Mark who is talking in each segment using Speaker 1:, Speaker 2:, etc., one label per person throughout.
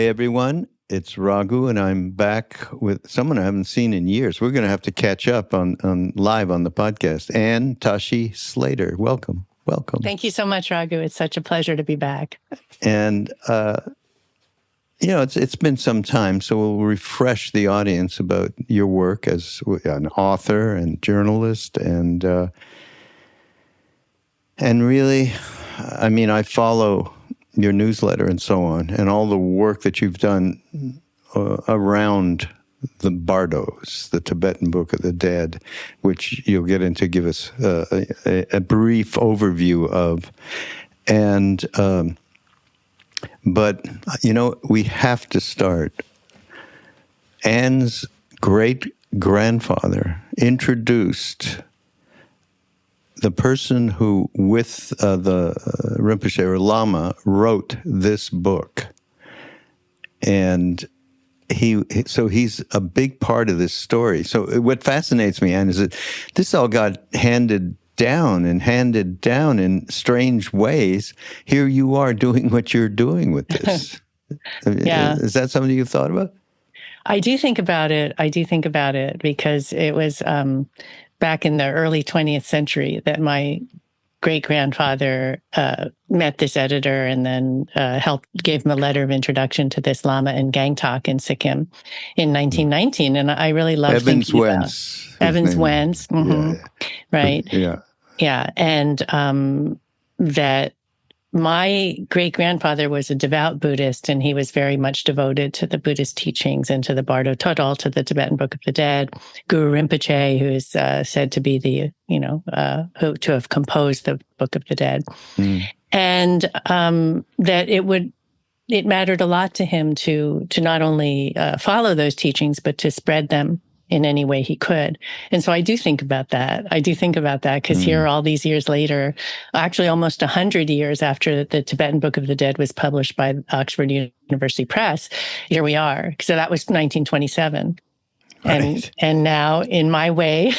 Speaker 1: Hey everyone, it's Raghu, and I'm back with someone I haven't seen in years. We're going to have to catch up on live on the podcast. Ann, Tashi, Slater, welcome.
Speaker 2: Thank you so much, Raghu. It's such a pleasure to be back.
Speaker 1: And it's been some time, so we'll refresh the audience about your work as an author and journalist, and really, I mean, I follow your newsletter and so on, and all the work that you've done around the Bardos, the Tibetan Book of the Dead, which you'll get into, give us a brief overview of. And but we have to start. Ann's great-grandfather introduced the person who, with the Rinpoche or Lama, wrote this book. And he's a big part of this story. So what fascinates me, Ann, is that this all got handed down in strange ways. Here you are doing what you're doing with this.
Speaker 2: Yeah.
Speaker 1: Is that something you've thought about?
Speaker 2: I do think about it because it was back in the early 20th century that my great-grandfather met this editor and then gave him a letter of introduction to this Lama in Gangtok in Sikkim in 1919. And I really love thinking about Evans Wentz. Mm-hmm. Right. Yeah. And that my great-grandfather was a devout Buddhist, and he was very much devoted to the Buddhist teachings and to the Bardo Todol, to the Tibetan Book of the Dead. Guru Rinpoche, who is said to be who to have composed the Book of the Dead. And that it mattered a lot to him to not only follow those teachings, but to spread them in any way he could. And so I do think about that. Because here, all these years later, actually almost 100 years after the Tibetan Book of the Dead was published by Oxford University Press, here we are. So that was 1927. Right. And now, in my way,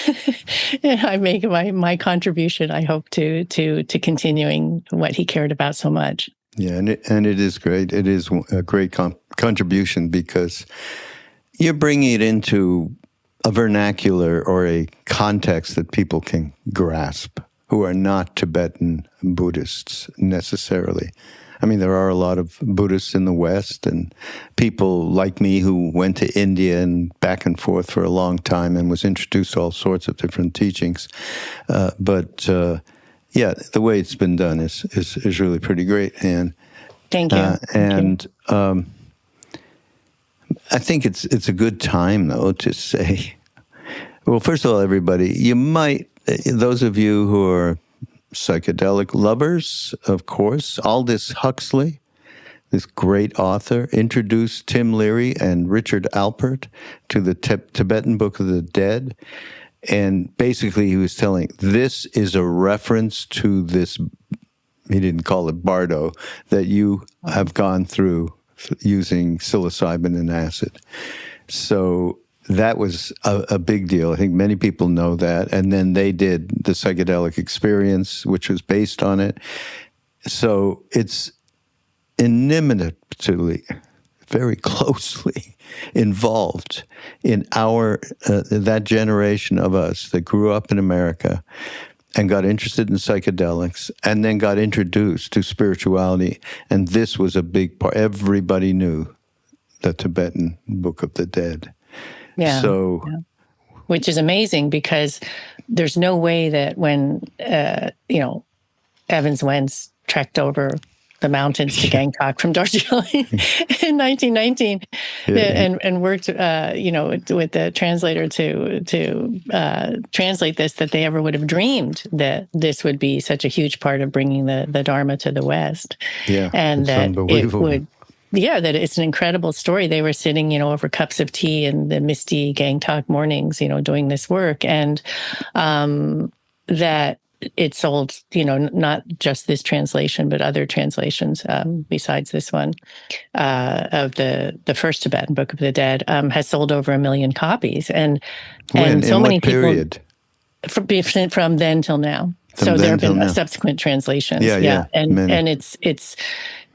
Speaker 2: I make my contribution, I hope, to continuing what he cared about so much.
Speaker 1: Yeah, and it is great. It is a great contribution because you're bringing it into a vernacular or a context that people can grasp who are not Tibetan Buddhists necessarily. I mean, there are a lot of Buddhists in the West and people like me who went to India and back and forth for a long time and was introduced to all sorts of different teachings. But the way it's been done is really pretty great. And
Speaker 2: thank you.
Speaker 1: Thank you. I think it's a good time, though, to say, well, first of all, everybody, you might, those of you who are psychedelic lovers, of course, Aldous Huxley, this great author, introduced Tim Leary and Richard Alpert to the Tibetan Book of the Dead. And basically he was telling, this is a reference to this, he didn't call it Bardo, that you have gone through using psilocybin and acid. So that was a big deal. I think many people know that. And then they did the psychedelic experience, which was based on it. So it's inimitably, very closely involved in our, that generation of us that grew up in America and got interested in psychedelics, and then got introduced to spirituality. And this was a big part. Everybody knew the Tibetan Book of the Dead.
Speaker 2: Yeah.
Speaker 1: So,
Speaker 2: which is amazing because there's no way that when, Evans Wentz trekked over the mountains to Gangtok from Darjeeling in 1919, and worked, with the translator to translate this, that they ever would have dreamed that this would be such a huge part of bringing the Dharma to the West.
Speaker 1: Yeah,
Speaker 2: and that it would. Yeah, that it's an incredible story. They were sitting, over cups of tea in the misty Gangtok mornings, doing this work, and that it sold, not just this translation, but other translations besides this one of the first Tibetan Book of the Dead has sold over 1 million copies, and so many people.
Speaker 1: Period?
Speaker 2: From then till now. So there have been subsequent translations.
Speaker 1: Yeah.
Speaker 2: And it's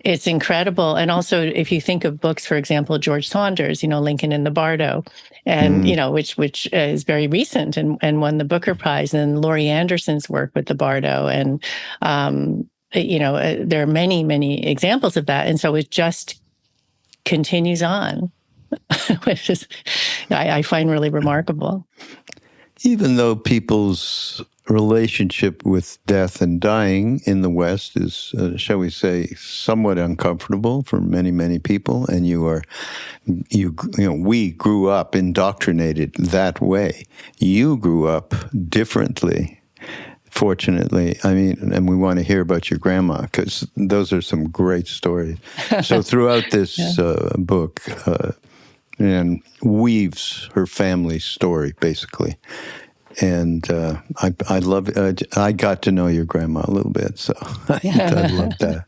Speaker 2: It's incredible. And also, if you think of books, for example, George Saunders, Lincoln in the Bardo, and, which is very recent and won the Booker Prize, and Laurie Anderson's work with the Bardo. And, there are many, many examples of that. And so it just continues on, which is, I find really remarkable.
Speaker 1: Even though people's relationship with death and dying in the West is, shall we say, somewhat uncomfortable for many, many people, and we grew up indoctrinated that way. You grew up differently, fortunately. I mean, and we want to hear about your grandma, because those are some great stories. So throughout this book, and weaves her family story, basically. And I love it. I got to know your grandma a little bit, so I love that.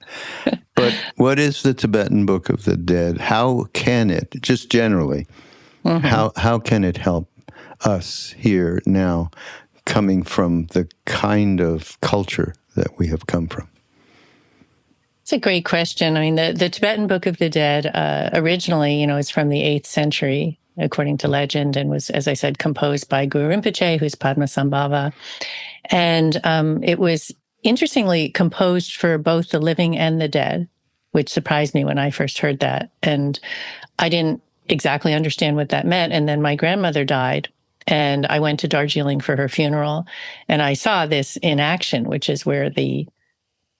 Speaker 1: But what is the Tibetan Book of the Dead? How can it, just generally, how can it help us here now, coming from the kind of culture that we have come from?
Speaker 2: It's a great question. I mean, the Tibetan Book of the Dead originally, it's from the 8th century, according to legend, and was, as I said, composed by Guru Rinpoche, who's Padmasambhava. And it was interestingly composed for both the living and the dead, which surprised me when I first heard that. And I didn't exactly understand what that meant. And then my grandmother died, and I went to Darjeeling for her funeral, and I saw this in action, which is where the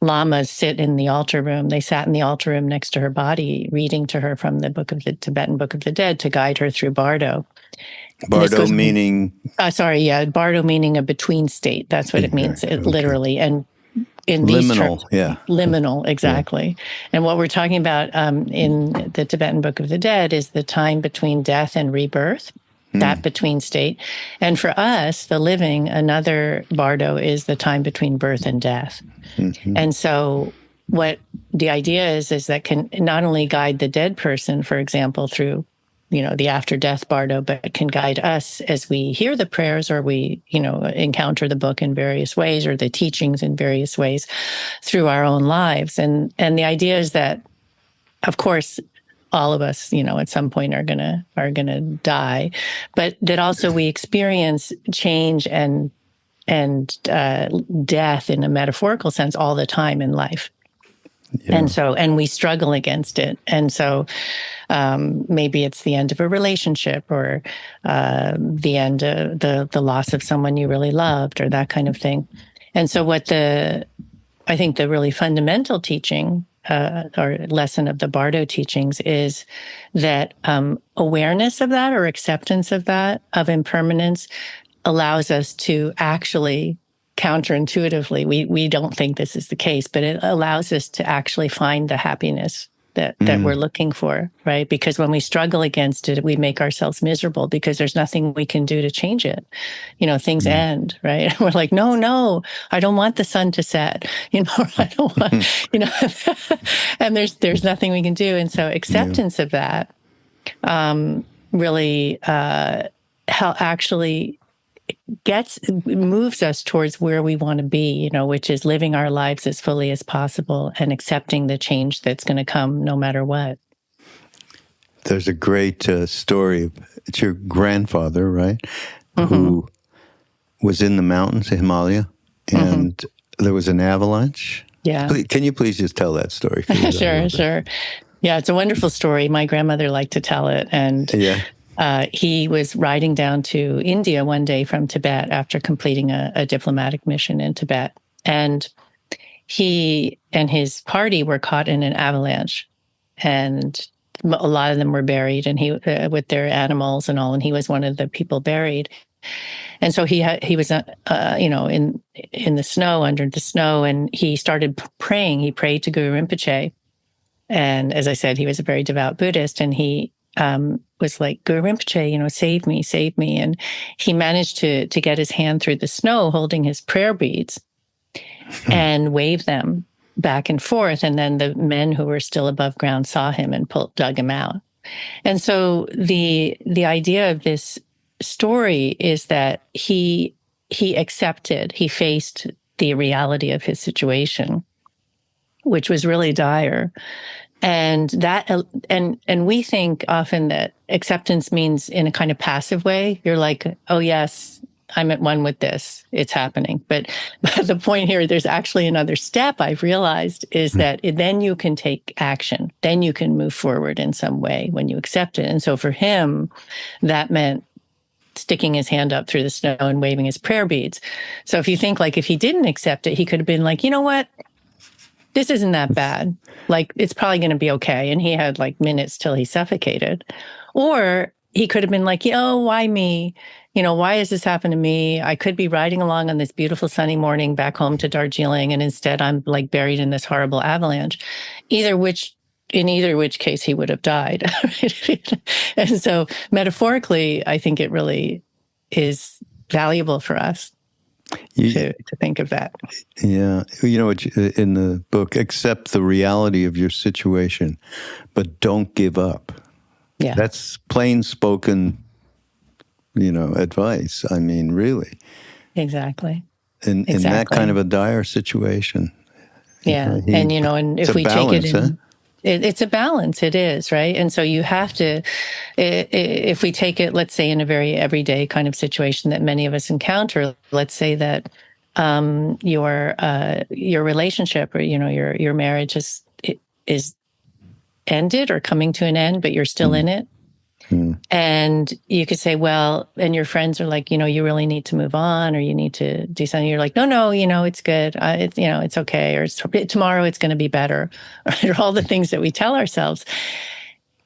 Speaker 2: lamas sit in the altar room. They sat in the altar room next to her body, reading to her from the Tibetan Book of the Dead to guide her through Bardo.
Speaker 1: Bardo meaning?
Speaker 2: Bardo meaning a between state. That's what it means, literally. And in these
Speaker 1: liminal,
Speaker 2: terms, liminal, exactly. Yeah. And what we're talking about in the Tibetan Book of the Dead is the time between death and rebirth. That between state. And for us, the living, another Bardo is the time between birth and death. Mm-hmm. And so what the idea is that can not only guide the dead person, for example, through, the after death Bardo, but can guide us as we hear the prayers or we, encounter the book in various ways or the teachings in various ways through our own lives. And the idea is that, of course, all of us, at some point are gonna die, but that also we experience change and death in a metaphorical sense all the time in life. Yeah. And we struggle against it. And so maybe it's the end of a relationship or the end of the loss of someone you really loved or that kind of thing. And so I think the really fundamental teaching or lesson of the Bardo teachings is that awareness of that or acceptance of that, of impermanence, allows us to actually counterintuitively, we don't think this is the case, but it allows us to actually find the happiness that we're looking for, right? Because when we struggle against it, we make ourselves miserable because there's nothing we can do to change it. Things end, right? We're like, no, I don't want the sun to set. I don't want, and there's nothing we can do. And so acceptance of that really actually moves us towards where we want to be, which is living our lives as fully as possible and accepting the change that's going to come no matter what.
Speaker 1: There's a great story. It's your grandfather, right? Mm-hmm. Who was in the mountains, Himalaya, and there was an avalanche.
Speaker 2: Yeah.
Speaker 1: Can you please just tell that story?
Speaker 2: Sure. Yeah, it's a wonderful story. My grandmother liked to tell it. And he was riding down to India one day from Tibet after completing a diplomatic mission in Tibet. And he and his party were caught in an avalanche. And a lot of them were buried, and he with their animals and all, and he was one of the people buried. And so he was, in the snow, under the snow, and he started praying. He prayed to Guru Rinpoche. And as I said, he was a very devout Buddhist, and he was like, Guru Rinpoche, save me. And he managed to get his hand through the snow holding his prayer beads and wave them back and forth. And then the men who were still above ground saw him and dug him out. And so the idea of this story is that he faced the reality of his situation, which was really dire. And that, and we think often that acceptance means in a kind of passive way. You're like, oh yes, I'm at one with this. It's happening. But the point here, there's actually another step I've realized is that then you can take action. Then you can move forward in some way when you accept it. And so for him, that meant sticking his hand up through the snow and waving his prayer beads. So if you think like if he didn't accept it, he could have been like, you know what? This isn't that bad. Like, it's probably going to be okay. And he had like minutes till he suffocated. Or he could have been like, why me? Why has this happened to me? I could be riding along on this beautiful sunny morning back home to Darjeeling, and instead I'm like buried in this horrible avalanche. In either which case he would have died. And so metaphorically, I think it really is valuable for us to think of that.
Speaker 1: Yeah. In the book, accept the reality of your situation, but don't give up.
Speaker 2: Yeah.
Speaker 1: That's plain spoken, advice. I mean, really.
Speaker 2: Exactly.
Speaker 1: In that kind of a dire situation.
Speaker 2: Yeah. And if we
Speaker 1: balance,
Speaker 2: take it in, it's a balance. It is, right? And so you have to, if we take it, let's say in a very everyday kind of situation that many of us encounter, let's say that your relationship or, your marriage is ended or coming to an end, but you're still in it. And you could say, well, and your friends are like, you really need to move on, or you need to do something. You're like, no, it's good. It's okay. Or tomorrow it's going to be better. Or all the things that we tell ourselves.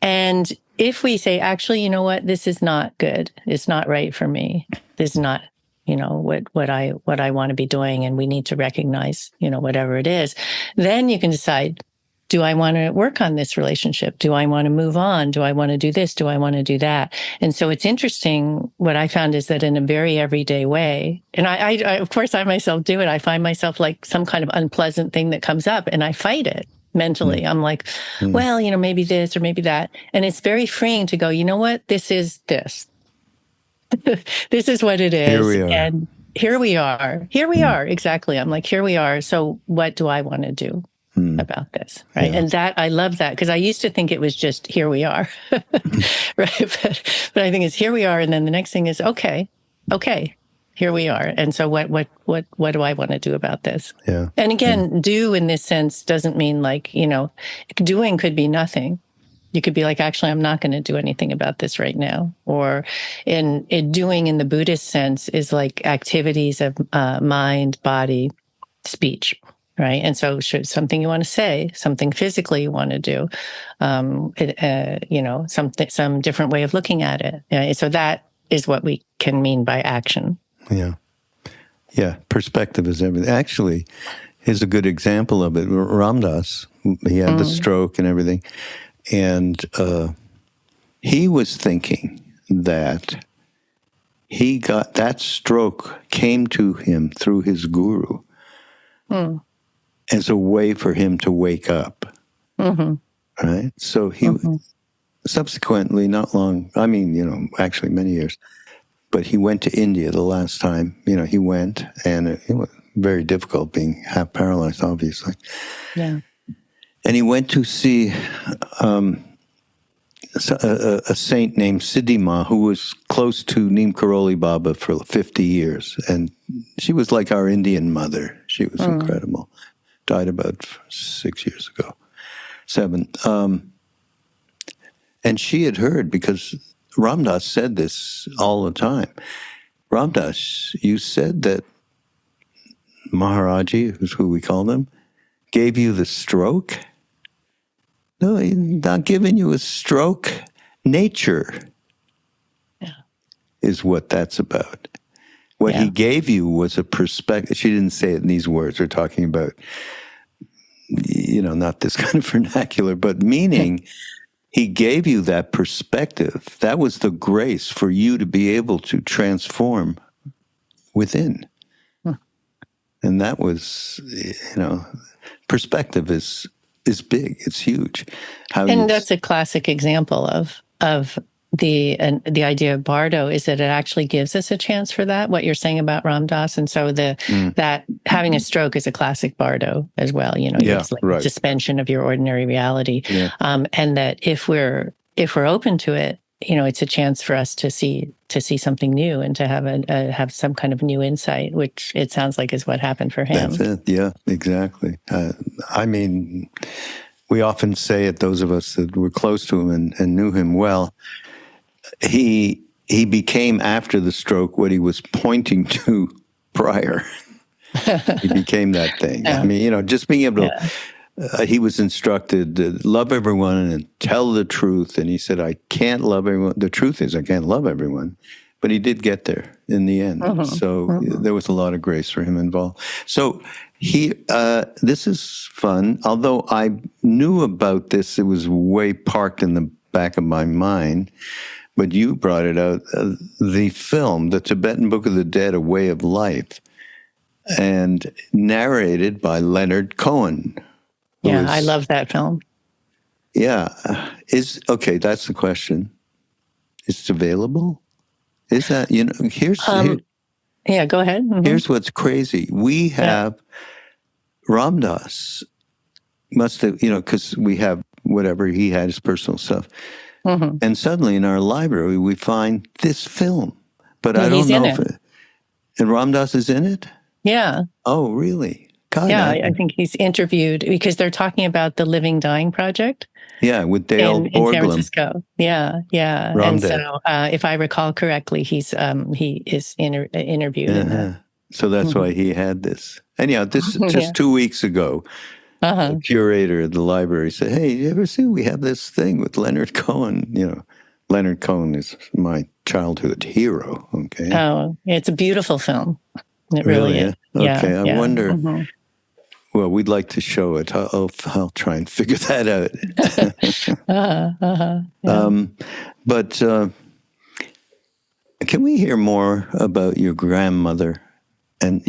Speaker 2: And if we say, actually, you know what, this is not good. It's not right for me. This is not, what I want to be doing. And we need to recognize, whatever it is. Then you can decide, do I want to work on this relationship? Do I want to move on? Do I want to do this? Do I want to do that? And so it's interesting. What I found is that in a very everyday way, and I of course, I myself do it. I find myself like some kind of unpleasant thing that comes up and I fight it mentally. I'm like, well, maybe this or maybe that. And it's very freeing to go, you know what? This is this. This is what it is.
Speaker 1: Here we are.
Speaker 2: And here we are. Here we are. Exactly. I'm like, here we are. So what do I want to do about this? Right. Yeah. And that, I love that, because I used to think it was just here we are. Right. But I think it's here we are. And then the next thing is, okay, here we are. And so what do I want to do about this?
Speaker 1: Yeah.
Speaker 2: And again, do in this sense doesn't mean like, doing could be nothing. You could be like, actually, I'm not going to do anything about this right now. Or in doing in the Buddhist sense is like activities of mind, body, speech, right? And so something you want to say, something physically you want to do, some different way of looking at it. So that is what we can mean by action.
Speaker 1: Yeah. Yeah. Perspective is everything. Actually, here's a good example of it. Ramdas, he had the stroke and everything. And he was thinking that he got that stroke came to him through his guru as a way for him to wake up. Right? So he subsequently, not long, actually many years, but he went to India the last time, he went, and it was very difficult being half paralyzed, obviously.
Speaker 2: Yeah.
Speaker 1: And he went to see a saint named Siddhima, who was close to Neem Karoli Baba for 50 years. And she was like our Indian mother. She was incredible. Died about 6 years ago, 7. And she had heard, because Ramdas said this all the time. Ramdas, you said that Maharaji, who's who we call them, gave you the stroke? No, he's not giving you a stroke. Nature is what that's about. What he gave you was a perspective. She didn't say it in these words. We're talking about, not this kind of vernacular, but meaning he gave you that perspective. That was the grace for you to be able to transform within. And that was, perspective is big. It's huge.
Speaker 2: And that's a classic example of the idea of Bardo is that it actually gives us a chance for that, what you're saying about Ram Dass. And so that having a stroke is a classic Bardo as well. It's like a suspension of your ordinary reality.
Speaker 1: Yeah.
Speaker 2: And that if we're open to it, it's a chance for us to see something new and to have some kind of new insight, which it sounds like is what happened for him.
Speaker 1: That's it. Yeah, exactly. I mean, we often say it, those of us that were close to him and knew him well, he became, after the stroke, what he was pointing to prior. He became that thing. Yeah. I mean, just being able to, he was instructed to love everyone and tell the truth. And he said, I can't love everyone. The truth is, I can't love everyone. But he did get there in the end. So there was a lot of grace for him involved. So this is fun. Although I knew about this, it was way parked in the back of my mind. But you brought it out, the film, The Tibetan Book of the Dead, A Way of Life, and narrated by Leonard Cohen.
Speaker 2: Yeah, I love that film.
Speaker 1: Yeah. Okay, that's the question. Is it available? Is that, here's...
Speaker 2: yeah, go ahead. Mm-hmm.
Speaker 1: Here's what's crazy. We have Ram Dass, must have, because we have whatever, he had his personal stuff. Mm-hmm. And suddenly in our library, we find this film. But I don't know if it... And Ram Dass is in it?
Speaker 2: Yeah.
Speaker 1: Oh, really? God,
Speaker 2: yeah, I think he's interviewed because they're talking about the Living Dying Project.
Speaker 1: Yeah, with Dale Borglum.
Speaker 2: In San Francisco. Yeah. And so, if I recall correctly, he is interviewed in that.
Speaker 1: So that's why he had this. Anyhow, this just 2 weeks ago, the curator of the library said, hey, you ever see we have this thing with Leonard Cohen? Leonard Cohen is my childhood hero, okay?
Speaker 2: Oh, it's a beautiful film. It really is.
Speaker 1: Okay, I wonder... Well, we'd like to show it. I'll try and figure that out. But can we hear more about your grandmother and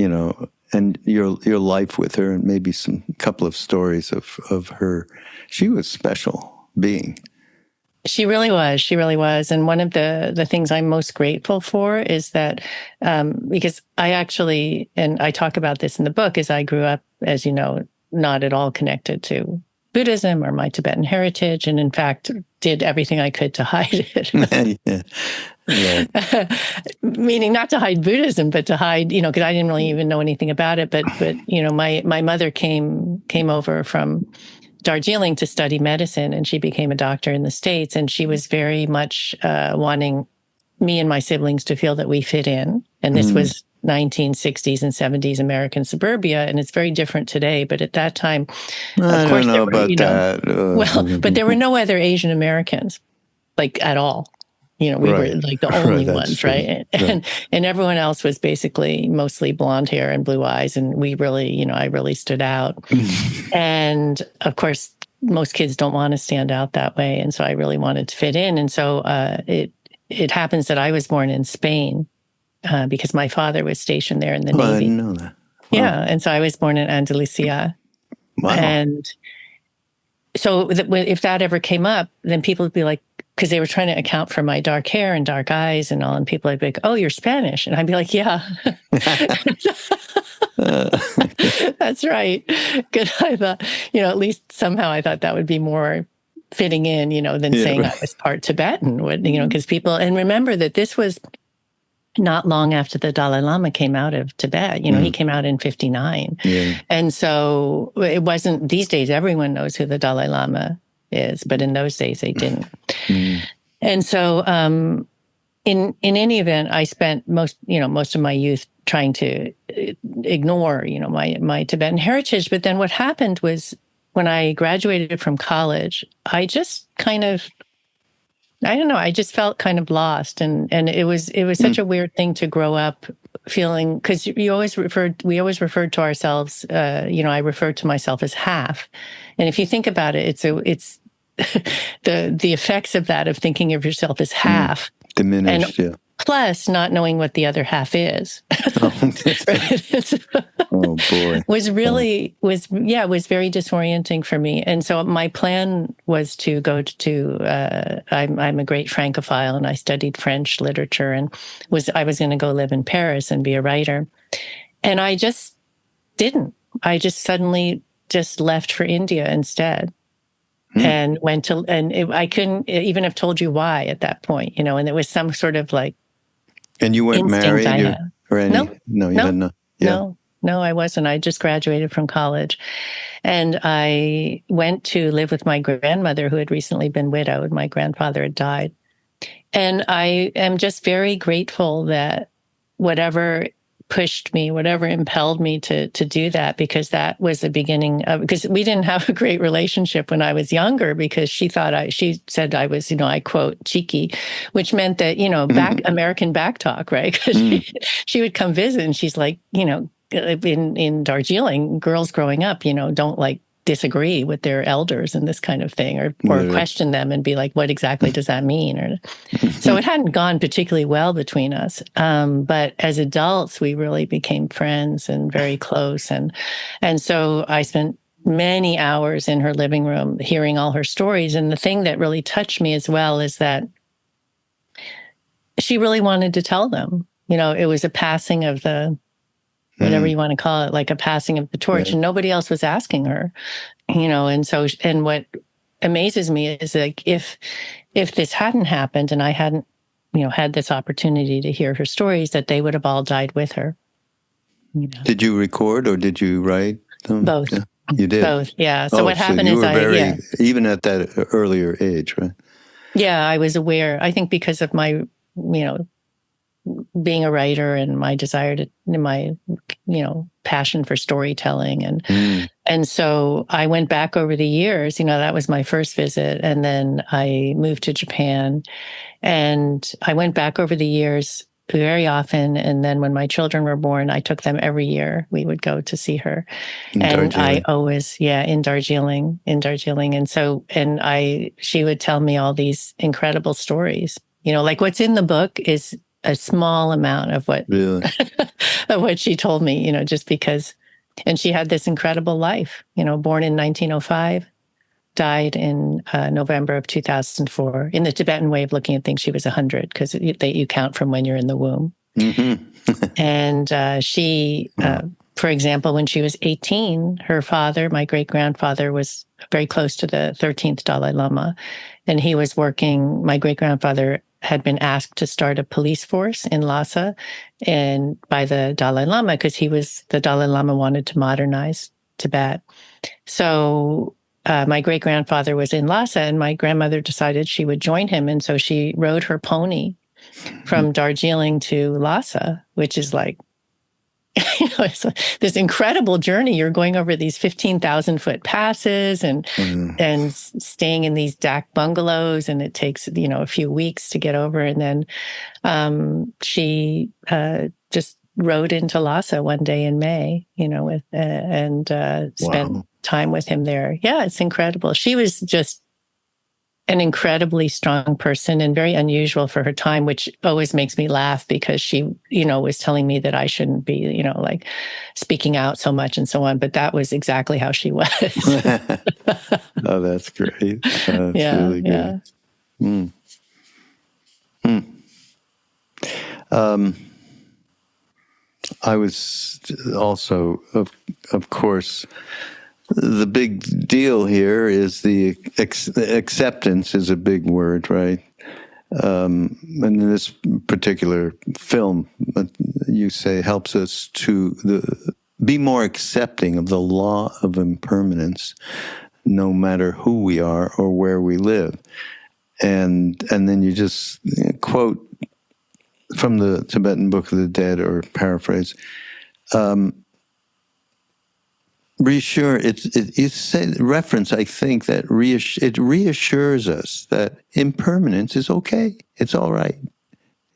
Speaker 1: your life with her, and maybe some couple of stories of her? She was a special being.
Speaker 2: She really was. And one of the things I'm most grateful for is that, because I actually, and I talk about this in the book, is I grew up, as you know, not at all connected to Buddhism or my Tibetan heritage, and in fact, did everything I could to hide it. Meaning not to hide Buddhism, but to hide, because I didn't really even know anything about it. But my mother came over from Darjeeling to study medicine, and she became a doctor in the States, and she was very much wanting me and my siblings to feel that we fit in. And this was 1960s and 70s American suburbia, and it's very different today. But at that time,
Speaker 1: I don't know about that.
Speaker 2: But there were no other Asian Americans, like at all. We were like the only ones, right? And everyone else was basically mostly blonde hair and blue eyes. And we really, I really stood out. And of course, most kids don't want to stand out that way. And so I really wanted to fit in. And so it happens that I was born in Spain because my father was stationed there in the Navy.
Speaker 1: I didn't know that. Wow.
Speaker 2: Yeah. And so I was born in Andalusia. Wow. And so if that ever came up, then people would be like, because they were trying to account for my dark hair and dark eyes and all, and people would be like, oh, you're Spanish. And I'd be like, yeah. That's right. Because I thought, at least somehow I thought that would be more fitting in, than saying I was part Tibetan, because people, and remember that this was not long after the Dalai Lama came out of Tibet. He came out in 1959. Yeah. And so it wasn't, these days, everyone knows who the Dalai Lama is, but in those days they didn't. And so in any event, I spent most of my youth trying to ignore, my Tibetan heritage. But then what happened was when I graduated from college, I just kind of, I don't know, I just felt kind of lost. And it was such a weird thing to grow up feeling, because we always referred to ourselves, I referred to myself as half. And if you think about it, it's the effects of that, of thinking of yourself as half
Speaker 1: diminished,
Speaker 2: Plus, not knowing what the other half is.
Speaker 1: Oh boy.
Speaker 2: was very disorienting for me. And so my plan was to go to I'm a great Francophile, and I studied French literature, and I was going to go live in Paris and be a writer. And I just didn't. I just suddenly just left for India instead. And went to, I couldn't even have told you why at that point, and it was some sort of like.
Speaker 1: And you weren't married or any?
Speaker 2: No,
Speaker 1: you had no. Yeah.
Speaker 2: No, I wasn't. I just graduated from college, and I went to live with my grandmother, who had recently been widowed. My grandfather had died, and I am just very grateful that whatever pushed me, whatever impelled me to do that, because that was the beginning of, because we didn't have a great relationship when I was younger, because she said I was, I quote, cheeky, which meant that, American backtalk, right? Because she would come visit, and she's like, in Darjeeling, girls growing up, don't like disagree with their elders and this kind of thing, or question them and be like, what exactly does that mean? So it hadn't gone particularly well between us. But as adults, we really became friends and very close. And so I spent many hours in her living room hearing all her stories. And the thing that really touched me as well is that she really wanted to tell them. It was a passing of the, whatever you want to call it, like a passing of the torch, and nobody else was asking her, and so, and what amazes me is like, if this hadn't happened and I hadn't, had this opportunity to hear her stories, that they would have all died with her.
Speaker 1: Did you record or did you write them?
Speaker 2: Both.
Speaker 1: Yeah, you did?
Speaker 2: Both, yeah. So what happened is
Speaker 1: even at that earlier age, right?
Speaker 2: Yeah, I was aware, I think because of my, being a writer and my desire to, my, passion for storytelling. And so I went back over the years, that was my first visit. And then I moved to Japan, and I went back over the years very often. And then when my children were born, I took them every year. We would go to see her. I always, in Darjeeling. And so, she would tell me all these incredible stories, like what's in the book is a small amount of what, of what she told me, just because, and she had this incredible life, born in 1905, died in November of 2004. In the Tibetan way of looking at things, she was 100, because you count from when you're in the womb. And she, for example, when she was 18, her father, my great-grandfather, was very close to the 13th Dalai Lama. And he was working, my great-grandfather had been asked to start a police force in Lhasa, and by the Dalai Lama, because the Dalai Lama wanted to modernize Tibet. So my great-grandfather was in Lhasa, and my grandmother decided she would join him. And so she rode her pony from Darjeeling to Lhasa, which is like, it's this incredible journey. You're going over these 15,000-foot passes and staying in these dak bungalows, and it takes a few weeks to get over. And then she just rode into Lhasa one day in May, spent time with him there. Yeah, it's incredible. She was just an incredibly strong person and very unusual for her time, which always makes me laugh, because she, was telling me that I shouldn't be, like speaking out so much and so on. But that was exactly how she was.
Speaker 1: Oh, that's great. That's really good. I was also, of course, the big deal here is the acceptance is a big word, right? And in this particular film, you say, helps us to be more accepting of the law of impermanence, no matter who we are or where we live. And then you just quote from the Tibetan Book of the Dead, or paraphrase, reassure, you say reference, I think, that it reassures us that impermanence is okay. It's all right,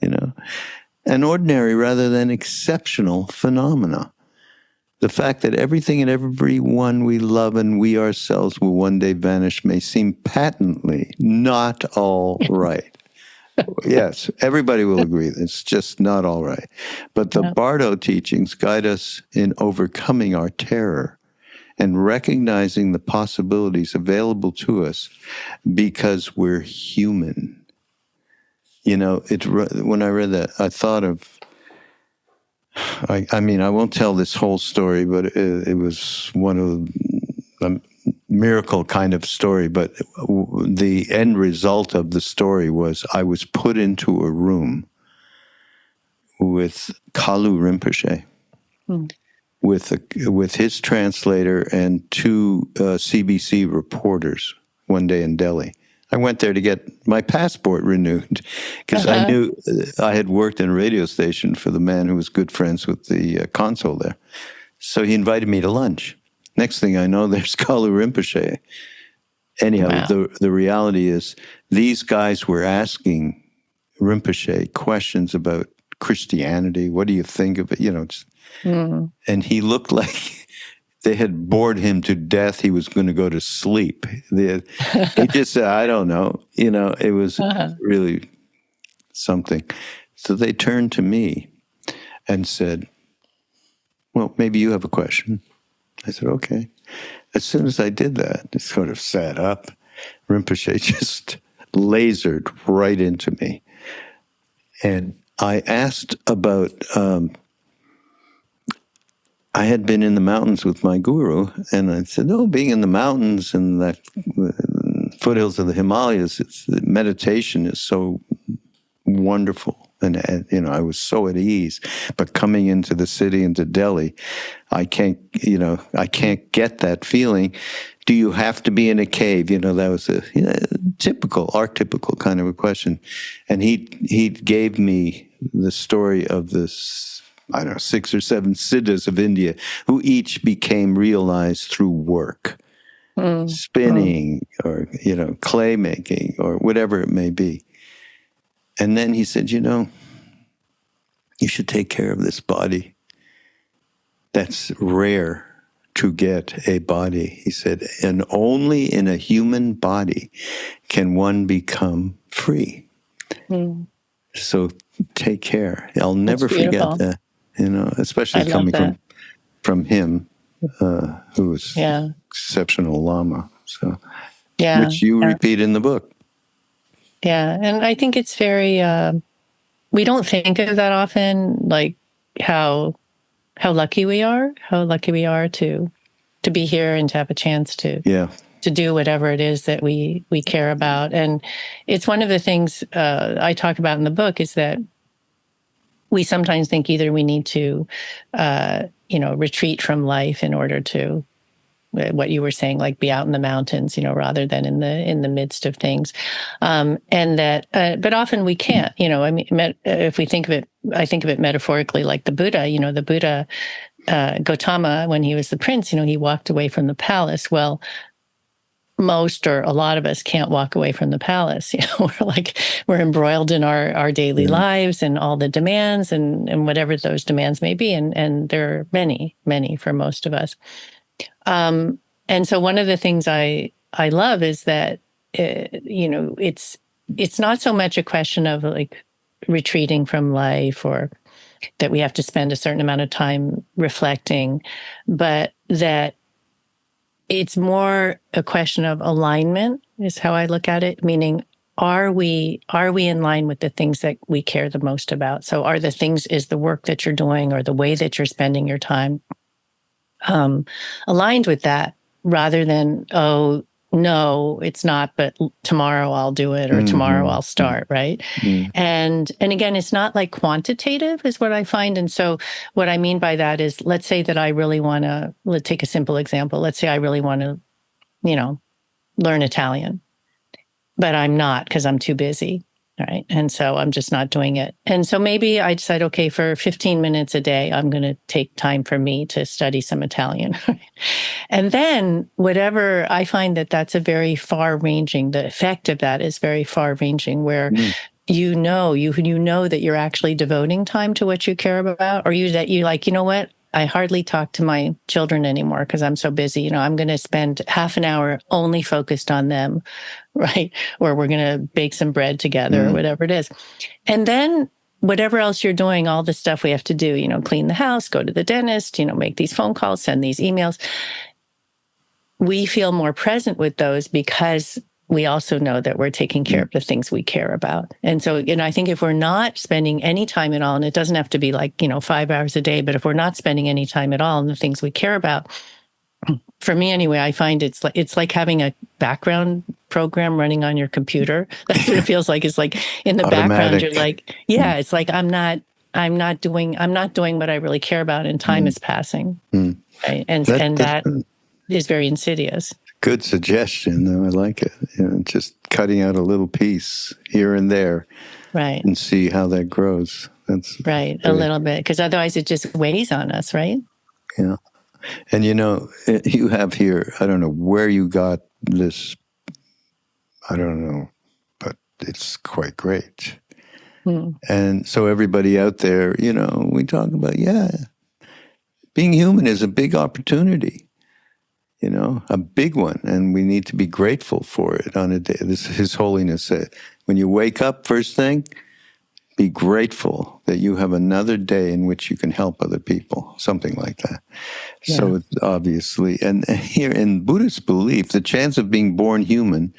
Speaker 1: an ordinary rather than exceptional phenomena. The fact that everything and everyone we love and we ourselves will one day vanish may seem patently not all right. Yes, everybody will agree. It's just not all right. But the Bardo teachings guide us in overcoming our terror and recognizing the possibilities available to us because we're human. You know, when I read that, I thought of, I mean, I won't tell this whole story, but it was one of a miracle kind of story. But the end result of the story was I was put into a room with Kalu Rinpoche, with his translator and two CBC reporters one day in Delhi. I went there to get my passport renewed because I knew I had worked in a radio station for the man who was good friends with the consul there. So he invited me to lunch. Next thing I know, there's Kalu Rinpoche. Anyhow, the reality is these guys were asking Rinpoche questions about Christianity. What do you think of it? You know, and he looked like they had bored him to death. He was going to go to sleep. He just said, I don't know. You know, it was really something. So they turned to me and said, well, maybe you have a question. I said, okay. As soon as I did that, it sort of sat up. Rinpoche just lasered right into me. And I asked about, I had been in the mountains with my guru, and I said, being in the mountains and the foothills of the Himalayas, meditation is so wonderful. And, you know, I was so at ease. But coming into the city, into Delhi, I can't get that feeling. Do you have to be in a cave? You know, that was a archetypical kind of a question. And he gave me the story of this, I don't know, 6 or 7 siddhas of India who each became realized through work, spinning or, you know, clay making or whatever it may be. And then he said, you know, you should take care of this body. That's rare to get a body. He said, and only in a human body can one become free. So take care. I'll never forget that, you know, especially coming from him, who was exceptional Lama. So, which you repeat in the book.
Speaker 2: Yeah, and I think it's very, we don't think of that often, like how lucky we are to be here and to have a chance to do whatever it is that we care about. And it's one of the things I talk about in the book is that we sometimes think either we need to, retreat from life in order to, what you were saying, like be out in the mountains, you know, rather than in the midst of things. And that, but often we can't, you know, I mean, if we think of it, I think of it metaphorically, like the Buddha, you know, the Buddha, Gautama, when he was the prince, you know, he walked away from the palace. Well, most or a lot of us can't walk away from the palace. You know, we're embroiled in our daily lives and all the demands and whatever those demands may be. And there are many, many for most of us. And so one of the things I love is that, you know, it's not so much a question of like retreating from life or that we have to spend a certain amount of time reflecting, but that it's more a question of alignment is how I look at it, meaning are we in line with the things that we care the most about? So is the work that you're doing or the way that you're spending your time aligned with that rather than, oh, no, it's not, but tomorrow I'll do it or tomorrow I'll start, right? And again, it's not like quantitative is what I find. And so what I mean by that is, let's say that I really want to, let's take a simple example. Let's say I really want to, you know, learn Italian, but I'm not because I'm too busy. Right. And so I'm just not doing it. And so maybe I decide, okay, for 15 minutes a day, I'm going to take time for me to study some Italian. And then whatever, I find that's a very far ranging, the effect of that is very far ranging where you know that you're actually devoting time to what you care about, or that you like, you know what, I hardly talk to my children anymore because I'm so busy. You know, I'm going to spend half an hour only focused on them, right? Or we're going to bake some bread together or whatever it is. And then whatever else you're doing, all the stuff we have to do, you know, clean the house, go to the dentist, you know, make these phone calls, send these emails. We feel more present with those because we also know that we're taking care of the things we care about. And so, you know, I think if we're not spending any time at all, and it doesn't have to be like, you know, 5 hours a day, but if we're not spending any time at all on the things we care about, for me anyway, I find it's like having a background program running on your computer. That's what it feels like. It's like in the background, you're like, yeah, it's like I'm not doing what I really care about, and time is passing. Right? And that is very insidious.
Speaker 1: Good suggestion, though. I like it. You know, just cutting out a little piece here and there,
Speaker 2: right,
Speaker 1: and see how that grows. That's
Speaker 2: right, a little bit, because otherwise it just weighs on us, right?
Speaker 1: Yeah, and you know, you have here. I don't know where you got this. I don't know, but it's quite great. And so everybody out there, you know, we talk about being human is a big opportunity. You know, a big one, and we need to be grateful for it on a day. This His Holiness said, when you wake up first thing, be grateful that you have another day in which you can help other people, something like that. Yeah. So it's obviously, and here in Buddhist belief, the chance of being born human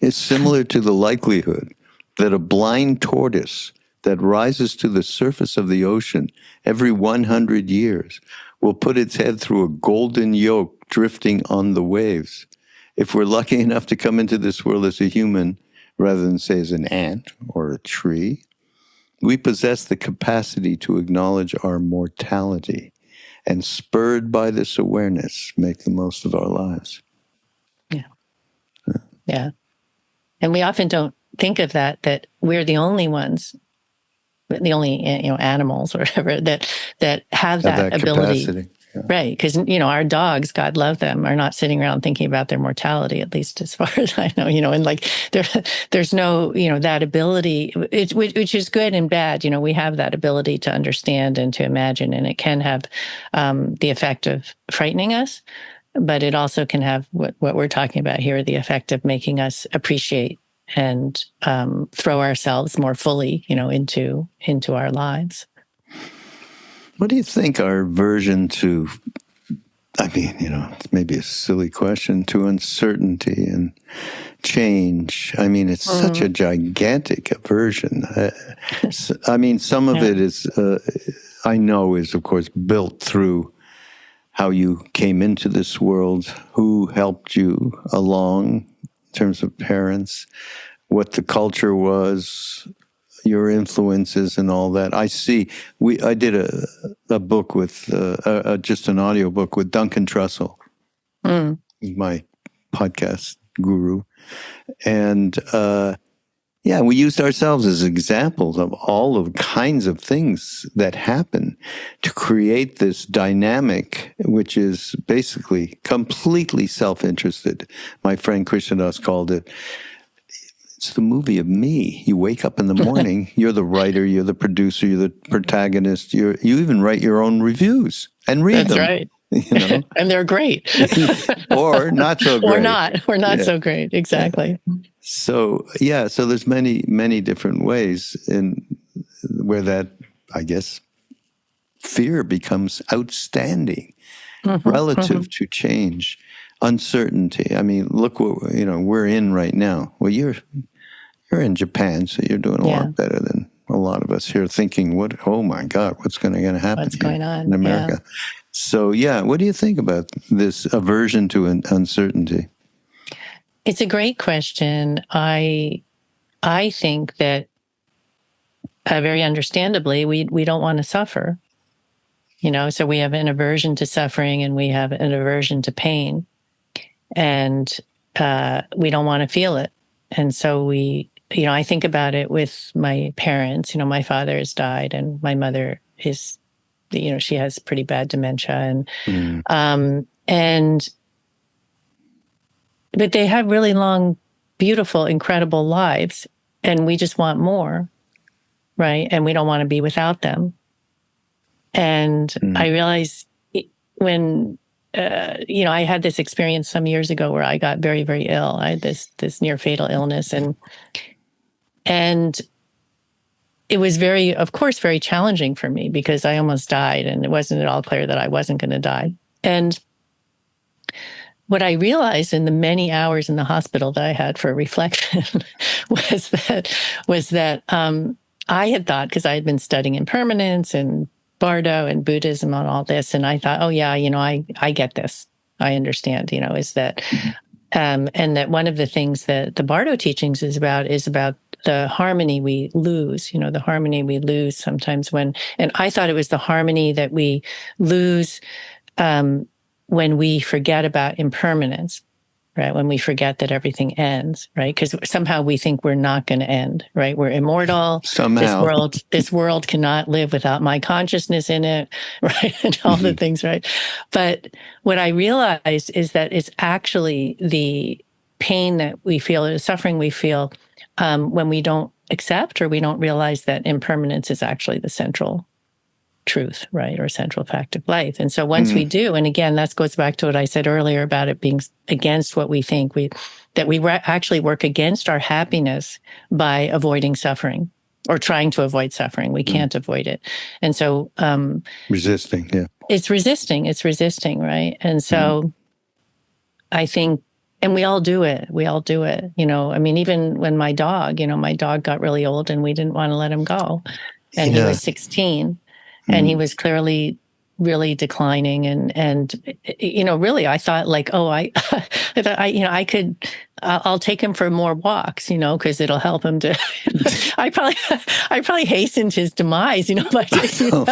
Speaker 1: is similar to the likelihood that a blind tortoise that rises to the surface of the ocean every 100 years will put its head through a golden yoke drifting on the waves. If we're lucky enough to come into this world as a human, rather than, say, as an ant or a tree, we possess the capacity to acknowledge our mortality and, spurred by this awareness, make the most of our lives.
Speaker 2: Yeah. And we often don't think of that we're the only ones, the only, you know, animals or whatever that have that ability.
Speaker 1: Capacity. Yeah.
Speaker 2: Right. Because, you know, our dogs, God love them, are not sitting around thinking about their mortality, at least as far as I know, you know, and like there's no, you know, that ability, which is good and bad. You know, we have that ability to understand and to imagine, and it can have the effect of frightening us, but it also can have what we're talking about here, the effect of making us appreciate and throw ourselves more fully, you know, into our lives.
Speaker 1: What do you think our aversion to, I mean, you know, it's maybe a silly question, to uncertainty and change? I mean, it's such a gigantic aversion. I mean, some of it is, I know, is, of course, built through how you came into this world, who helped you along in terms of parents, what the culture was, your influences and all that. I see. I did a book with just an audio book with Duncan Trussell, my podcast guru, and we used ourselves as examples of all of kinds of things that happen to create this dynamic, which is basically completely self-interested. My friend Krishnadas called it, it's the movie of me. You wake up in the morning, you're the writer, you're the producer, you're the protagonist, you even write your own reviews and read them.
Speaker 2: That's right.
Speaker 1: You know?
Speaker 2: And they're great.
Speaker 1: Or not so great.
Speaker 2: Or not so great. Exactly.
Speaker 1: So, so there's many, many different ways in where that, I guess, fear becomes outstanding relative to change. Uncertainty. I mean, look what we're in right now. Well, you're in Japan, so you're doing a lot better than a lot of us here. Thinking, oh my God, what's going to happen?
Speaker 2: What's going on
Speaker 1: in America? Yeah. So, what do you think about this aversion to uncertainty?
Speaker 2: It's a great question. I think that very understandably, we don't want to suffer. You know, so we have an aversion to suffering, and we have an aversion to pain. And we don't want to feel it. And so I think about it with my parents. You know, my father has died, and my mother is, she has pretty bad dementia. But they have really long, beautiful, incredible lives. And we just want more, right? And we don't want to be without them. And I realized when, I had this experience some years ago where I got very, very ill. I had this near fatal illness, and it was of course, very challenging for me because I almost died, and it wasn't at all clear that I wasn't going to die. And what I realized in the many hours in the hospital that I had for reflection was that I had thought, because I had been studying impermanence and Bardo and Buddhism and all this, and I thought, oh yeah, I get this. I understand, is that, and that one of the things that the Bardo teachings is about the harmony we lose, the harmony we lose sometimes and I thought it was the harmony that we lose when we forget about impermanence, right? When we forget that everything ends, right? Because somehow we think we're not going to end, right? We're immortal.
Speaker 1: Somehow.
Speaker 2: This world cannot live without my consciousness in it, right? And all the things, right? But what I realized is that it's actually the pain that we feel, the suffering we feel, when we don't accept or we don't realize that impermanence is actually the central truth, right? Or central fact of life. And so once we do, and again, that goes back to what I said earlier about it being against what we think, that we actually work against our happiness by avoiding suffering or trying to avoid suffering. We can't avoid it. And so
Speaker 1: resisting, yeah.
Speaker 2: It's resisting, right? And so I think, and we all do it. Even when my dog got really old and we didn't want to let him go. And he was 16. And he was clearly really declining, and really, I thought I'll take him for more walks, because it'll help him to. I probably hastened his demise, by taking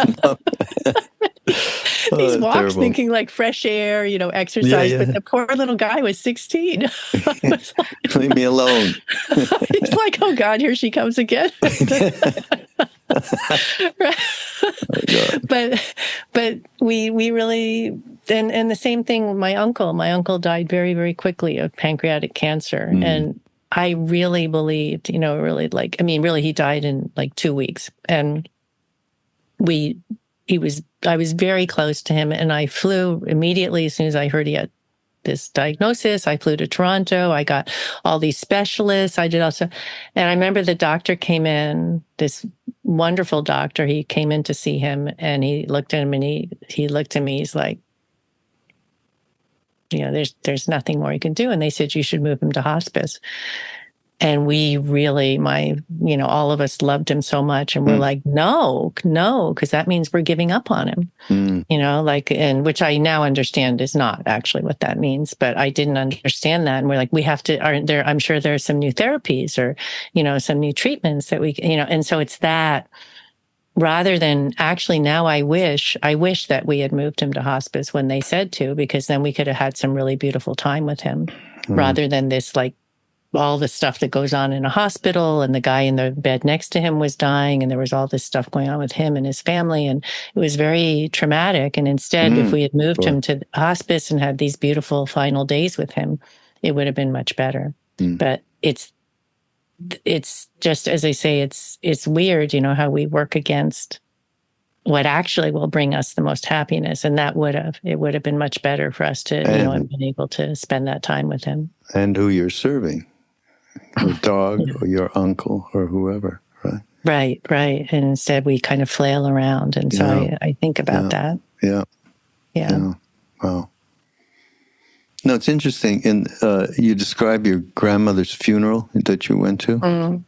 Speaker 2: these walks, terrible. Thinking like fresh air, exercise. Yeah. But the poor little guy was 16.
Speaker 1: Leave me alone.
Speaker 2: He's like, oh God, here she comes again. Right. Oh, but we really, and the same thing. My uncle died very, very quickly of pancreatic cancer, and I really believed, really he died in like 2 weeks, and I was very close to him, and I flew immediately as soon as I heard he had this diagnosis. I flew to Toronto. I got all these specialists. I did also, and I remember the doctor came in, this wonderful doctor. He came in to see him, and he looked at him, and he looked at me. He's like, there's nothing more you can do. And they said you should move him to hospice. And we really, all of us loved him so much. And we're like, no, because that means we're giving up on him, and which I now understand is not actually what that means. But I didn't understand that. And we're like, we have to, I'm sure there are some new therapies or, some new treatments that we, and so it's that rather than actually now I wish that we had moved him to hospice when they said to, because then we could have had some really beautiful time with him rather than this all the stuff that goes on in a hospital, and the guy in the bed next to him was dying, and there was all this stuff going on with him and his family, and it was very traumatic. And instead, if we had moved him to hospice and had these beautiful final days with him, it would have been much better. But it's just, as I say, it's weird, how we work against what actually will bring us the most happiness, and it would have been much better for us to, have been able to spend that time with him.
Speaker 1: And who you're serving. Your dog or your uncle or whoever, right?
Speaker 2: Right. And instead we kind of flail around. And so I think about that.
Speaker 1: Yeah. Wow. No, it's interesting. And you describe your grandmother's funeral that you went to.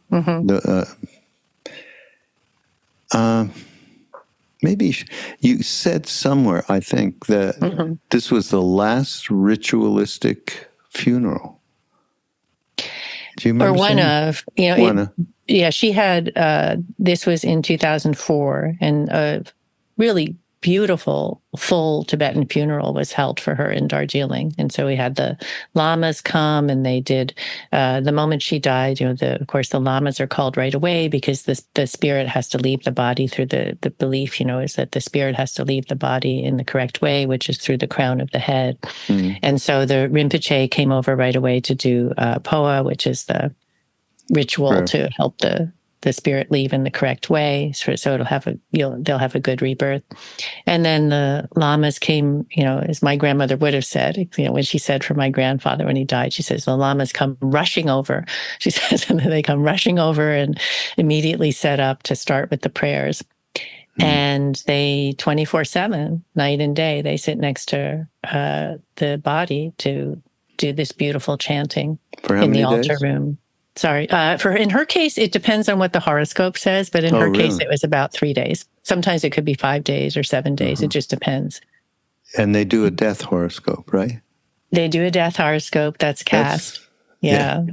Speaker 1: Maybe you said somewhere, I think, that this was the last ritualistic funeral. Do you remember?
Speaker 2: Or one of, yeah, she had, this was in 2004, and a really beautiful, full Tibetan funeral was held for her in Darjeeling. And so we had the lamas come, and they did, the moment she died, of course, the lamas are called right away because the spirit has to leave the body through the belief, is that the spirit has to leave the body in the correct way, which is through the crown of the head. And so the Rinpoche came over right away to do poa, which is the ritual to help the the spirit leave in the correct way, so they'll have a good rebirth. And then the lamas came, as my grandmother would have said, when she said for my grandfather when he died, she says, the lamas come rushing over. She says, and then they come rushing over and immediately set up to start with the prayers. And they 24/7, night and day, they sit next to the body to do this beautiful chanting in the altar room. Sorry, in her case, it depends on what the horoscope says, but in her case, it was about 3 days. Sometimes it could be 5 days or 7 days. It just depends.
Speaker 1: And they do a death horoscope, right?
Speaker 2: They do a death horoscope that's cast. Yeah.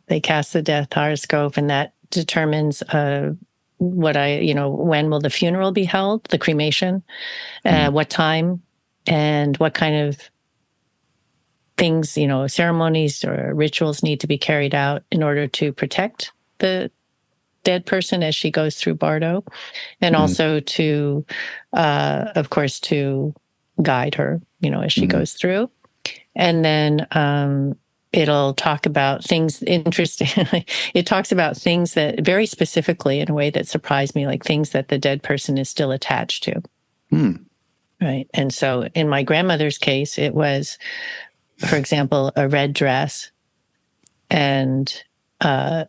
Speaker 2: They cast the death horoscope, and that determines when will the funeral be held, the cremation, what time, and what kind of things, ceremonies or rituals need to be carried out in order to protect the dead person as she goes through Bardo, and also to, of course, to guide her, as she goes through. And then it'll talk about things, interestingly, it talks about things that very specifically in a way that surprised me, like things that the dead person is still attached to. Right. And so in my grandmother's case, it was, for example, a red dress and, a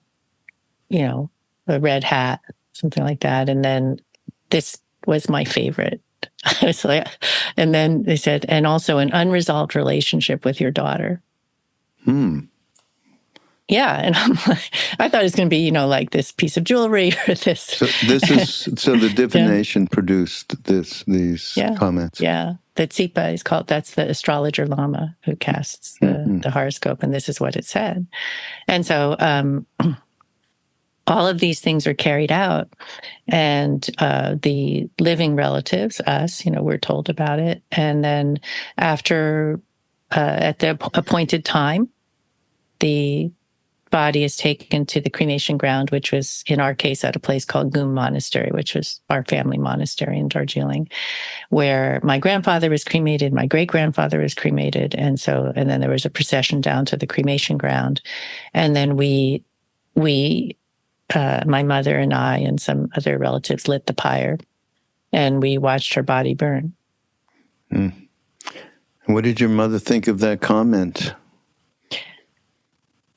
Speaker 2: red hat, something like that. And then this was my favorite. I was like, and then they said, and also an unresolved relationship with your daughter. Yeah, and I'm like, I thought it was going to be, like this piece of jewelry or this.
Speaker 1: So the divination produced these comments.
Speaker 2: Yeah, the Tsipa is called. That's the astrologer lama who casts the horoscope, and this is what it said. And so all of these things are carried out, and the living relatives, us, we're told about it, and then after at the appointed time, the body is taken to the cremation ground, which was, in our case, at a place called Gum Monastery, which was our family monastery in Darjeeling, where my grandfather was cremated, my great-grandfather was cremated, and then there was a procession down to the cremation ground. And then we my mother and I and some other relatives lit the pyre, and we watched her body burn.
Speaker 1: What did your mother think of that comment?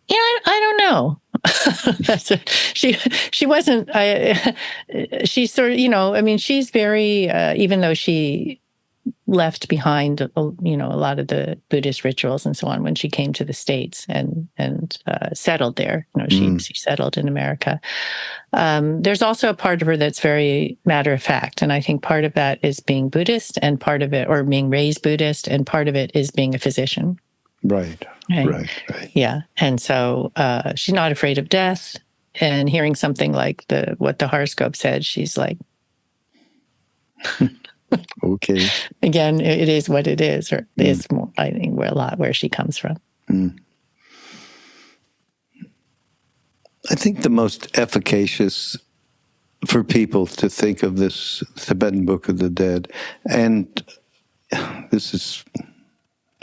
Speaker 2: Yeah, I don't know. She wasn't. She sort of, she's very. Even though she left behind, a lot of the Buddhist rituals and so on when she came to the States and settled there. She settled in America. There's also a part of her that's very matter of fact, and I think part of that is being Buddhist, and part of it, or being raised Buddhist, and part of it is being a physician.
Speaker 1: Right.
Speaker 2: Yeah. And so she's not afraid of death, and hearing something like what the horoscope said, she's like,
Speaker 1: okay.
Speaker 2: Again, it is what it is, or is more, I think, where she comes from.
Speaker 1: I think the most efficacious for people to think of this Tibetan Book of the Dead, and this is,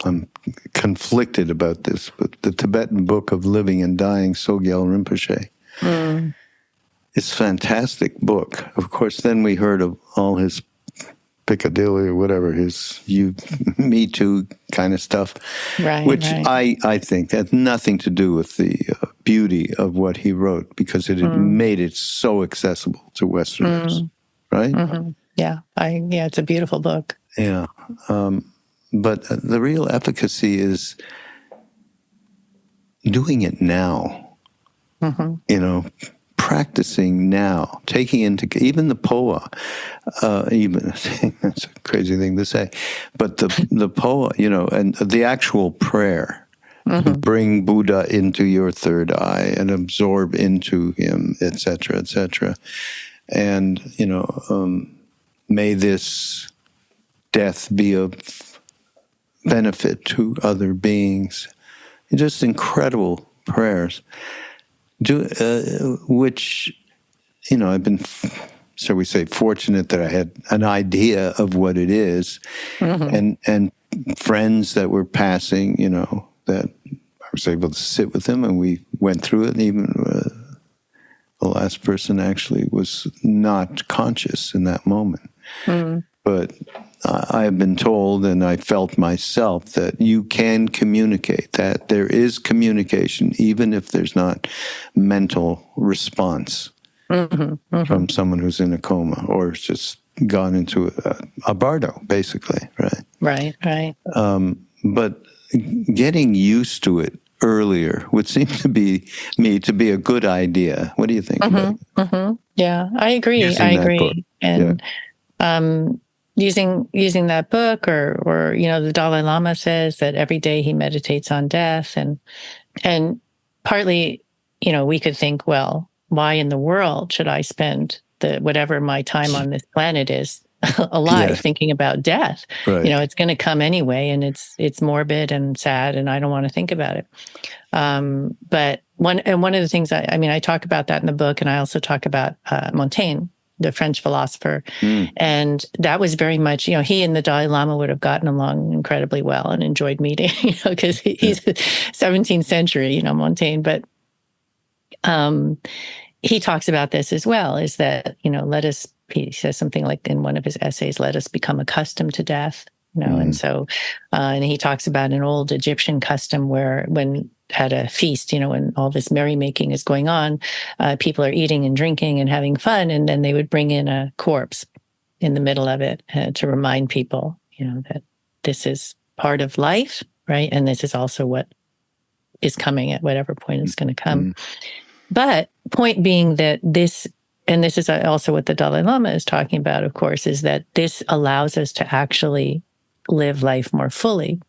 Speaker 1: I'm conflicted about this, but the Tibetan Book of Living and Dying, Sogyal Rinpoche. It's a fantastic book. Of course, then we heard of all his Piccadilly or whatever, his Me Too kind of stuff, which I think had nothing to do with the beauty of what he wrote, because it had made it so accessible to Westerners, right?
Speaker 2: Yeah, it's a beautiful book.
Speaker 1: Yeah. But the real efficacy is doing it now, practicing now, taking into even the poa, that's a crazy thing to say, but the poa, and the actual prayer, bring Buddha into your third eye and absorb into him, etc., etc. And, may this death be of benefit to other beings. Just incredible prayers, which, I've been, shall we say, fortunate that I had an idea of what it is, and friends that were passing, that I was able to sit with them, and we went through it. And even The last person actually was not conscious in that moment. But I have been told, and I felt myself, that you can communicate, that there is communication, even if there's not mental response from someone who's in a coma or just gone into a Bardo, basically, right?
Speaker 2: Right.
Speaker 1: But getting used to it earlier would seem to be a good idea. What do you think about it?
Speaker 2: Yeah, I agree.
Speaker 1: Using that book.
Speaker 2: And using that book, or the Dalai Lama says that every day he meditates on death, and partly, we could think, well, why in the world should I spend whatever my time on this planet is alive thinking about death?
Speaker 1: Right.
Speaker 2: It's going to come anyway, and it's morbid and sad, and I don't want to think about it. But one of the things I talk about that in the book, and I also talk about Montaigne, the French philosopher. And that was very much, he and the Dalai Lama would have gotten along incredibly well and enjoyed meeting, because he's 17th century, Montaigne. But he talks about this as well, is that, he says something like in one of his essays, let us become accustomed to death. And so, and he talks about an old Egyptian custom where when at a feast, when all this merrymaking is going on, people are eating and drinking and having fun, and then they would bring in a corpse in the middle of it to remind people, that this is part of life, right? And this is also what is coming at whatever point it's going to come. But point being that this is also what the Dalai Lama is talking about, of course, is that this allows us to actually live life more fully,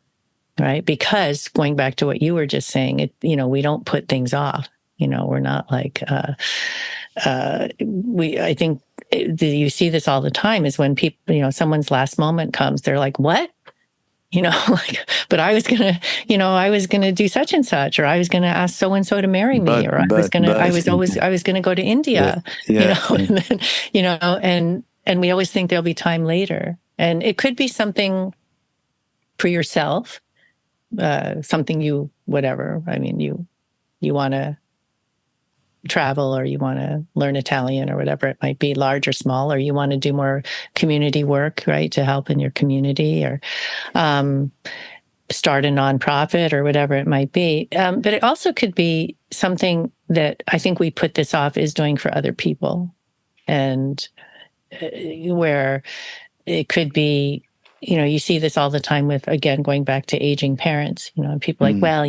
Speaker 2: right? Because going back to what you were just saying, we don't put things off. We're not like, I think you see this all the time, is when people, someone's last moment comes, they're like, what? But I was gonna do such and such, or I was gonna ask so and so to marry me, or I was gonna go to India, and then, and we always think there'll be time later, and it could be something for yourself, something you want to travel, or you want to learn Italian, or whatever it might be, large or small, or you want to do more community work, right, to help in your community, or start a nonprofit, or whatever it might be. But it also could be something that I think we put this off is doing for other people, and where it could be, you see this all the time with, again, going back to aging parents, people like, well,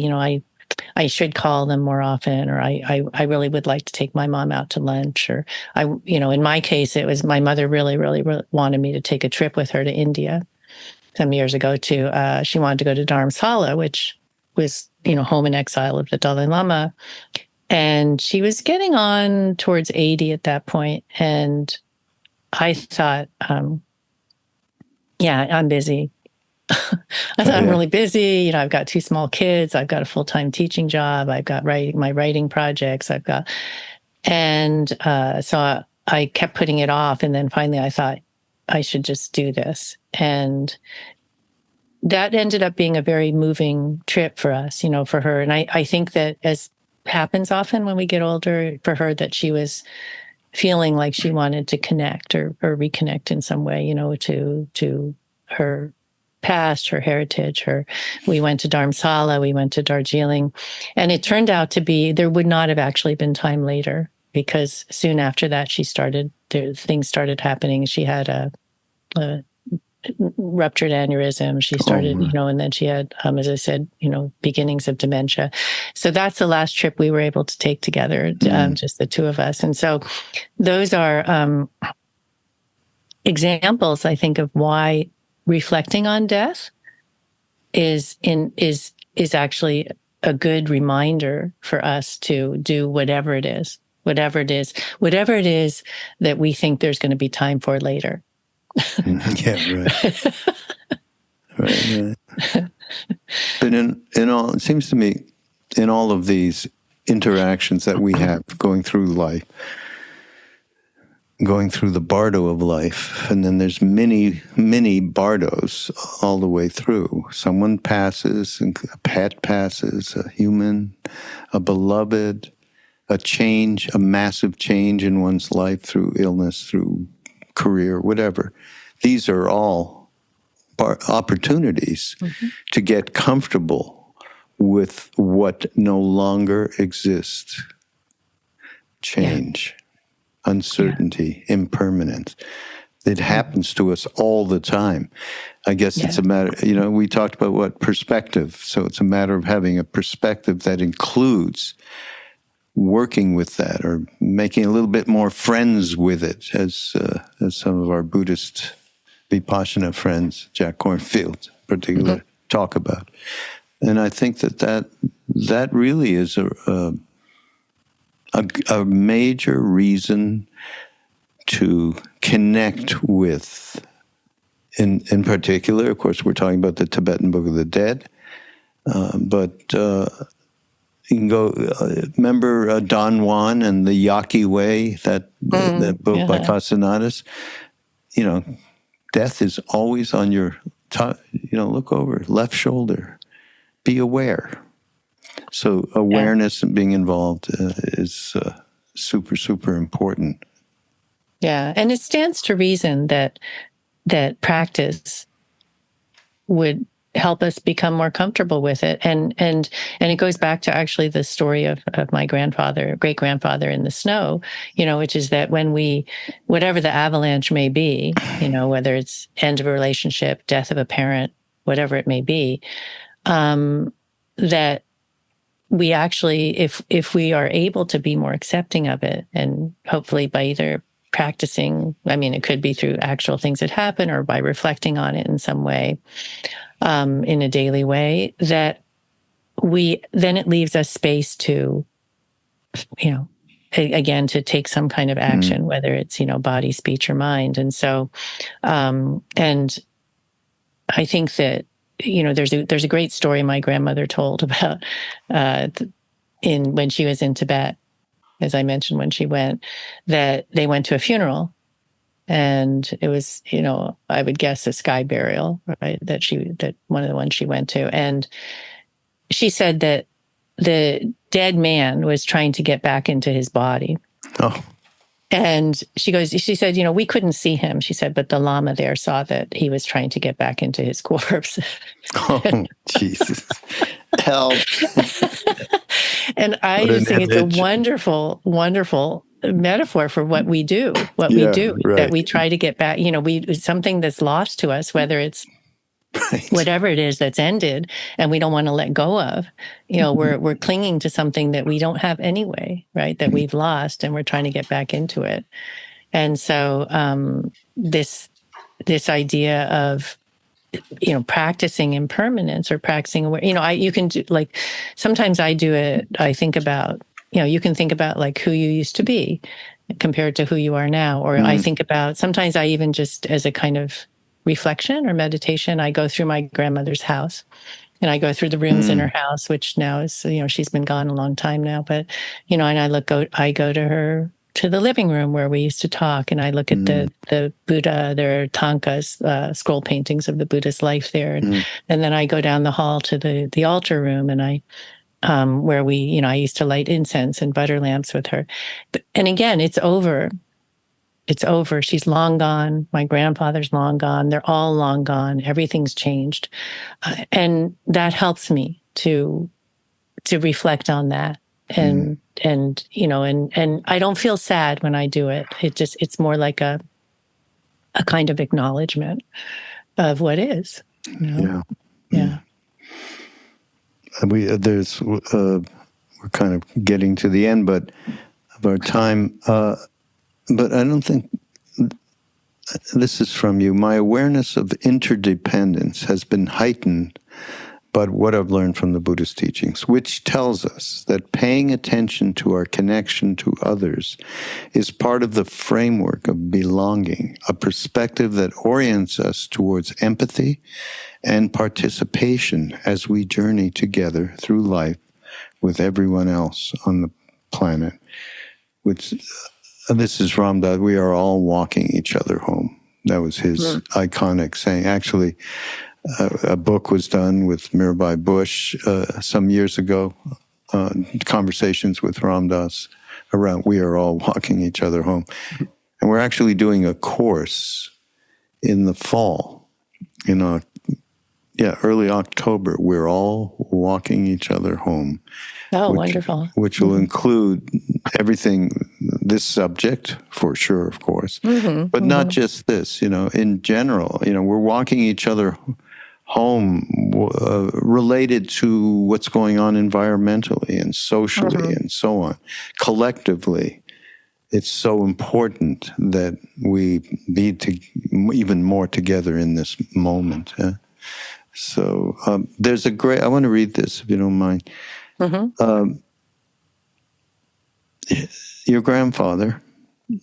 Speaker 2: I should call them more often, or I really would like to take my mom out to lunch, or in my case, it was my mother really, really, really wanted me to take a trip with her to India some years ago she wanted to go to Dharamsala, which was, home in exile of the Dalai Lama. And she was getting on towards 80 at that point. And I thought, I'm busy. I'm really busy. I've got 2 small kids. I've got a full-time teaching job. I've got my writing projects. And so I kept putting it off. And then finally I thought I should just do this. And that ended up being a very moving trip for us, for her. And I think that, as happens often when we get older, for her, that she was feeling like she wanted to connect or reconnect in some way, to her past, her heritage. We went to Dharamsala, we went to Darjeeling, and it turned out to be, there would not have actually been time later, because soon after that things started happening. She had a ruptured aneurysm. She started, and then she had, as I said, beginnings of dementia. So that's the last trip we were able to take together, just the 2 of us. And so those are examples, I think, of why reflecting on death is actually a good reminder for us to do whatever it is that we think there's going to be time for later.
Speaker 1: Yeah, right. Right. But in all, it seems to me, in all of these interactions that we have going through life, going through the Bardo of life, and then there's many, many Bardos all the way through. Someone passes, and a pet passes, a human, a beloved, a change, a massive change in one's life through illness, through career, whatever. These are all opportunities to get comfortable with what no longer exists. Change, uncertainty, impermanence. It happens to us all the time. I guess it's a matter, we talked about what perspective. So it's a matter of having a perspective that includes working with that or making a little bit more friends with it, as some of our Buddhist Vipassana friends, Jack Kornfield in particular, talk about. And I think that really is a major reason to connect with, in particular, of course, we're talking about the Tibetan Book of the Dead, but you can go, remember Don Juan and the Yaqui Way, that book by Castellanos? Death is always on your top, look over, left shoulder, be aware. So awareness and being involved is super, super important.
Speaker 2: Yeah, and it stands to reason that practice would help us become more comfortable with it, and it goes back to actually the story of my great grandfather in the snow, which is that when whatever the avalanche may be, whether it's end of a relationship, death of a parent, whatever it may be, that we actually, if we are able to be more accepting of it, and hopefully by either practicing, it could be through actual things that happen or by reflecting on it in some way, in a daily way, that then it leaves us space to, again, to take some kind of action, whether it's, body, speech, or mind. And so, and I think that, there's a great story my grandmother told about, when she was in Tibet, as I mentioned, when she went, that they went to a funeral, and it was, I would guess a sky burial, right? That one of the ones she went to. And she said that the dead man was trying to get back into his body.
Speaker 1: Oh.
Speaker 2: And she said, we couldn't see him. She said, but the Lama there saw that he was trying to get back into his corpse.
Speaker 1: Oh, Jesus. Help.
Speaker 2: And I just think it's a wonderful, wonderful metaphor for what we do, that we try to get back, something that's lost to us, whether it's whatever it is that's ended and we don't want to let go of, we're clinging to something that we don't have anyway, right? That we've lost, and we're trying to get back into it. And so, this idea of, practicing impermanence or practicing, you can do, like, sometimes I do it, I think about, you can think about like who you used to be compared to who you are now. Or I think about, sometimes I even just as a kind of reflection or meditation, I go through my grandmother's house, and I go through the rooms in her house, which now is, she's been gone a long time now, but, and I go to the living room where we used to talk, and I look at the Buddha, there are tankas, scroll paintings of the Buddha's life there. And then I go down the hall to the altar room, and I, where we, I used to light incense and butter lamps with her. And again, it's over. It's over. She's long gone. My grandfather's long gone. They're all long gone. Everything's changed. And that helps me to reflect on that. And I don't feel sad when I do it. It's more like a kind of acknowledgement of what is.
Speaker 1: Yeah. We're kind of getting to the end, but of our time. But I don't think, this is from you, my awareness of interdependence has been heightened by what I've learned from the Buddhist teachings, which tells us that paying attention to our connection to others is part of the framework of belonging, a perspective that orients us towards empathy and participation as we journey together through life with everyone else on the planet, which... This is Ram Dass, we are all walking each other home. That was his iconic saying. Actually, a book was done with Mirabai Bush some years ago conversations with Ram Dass around we are all walking each other home. And we're actually doing a course in the fall, early October. We're all walking each other home.
Speaker 2: Oh, wonderful.
Speaker 1: Which will include everything, this subject, for sure, of course, but not just this, in general, we're walking each other home related to what's going on environmentally and socially and so on. Collectively, it's so important that we be even more together in this moment. So there's I want to read this, if you don't mind. Your grandfather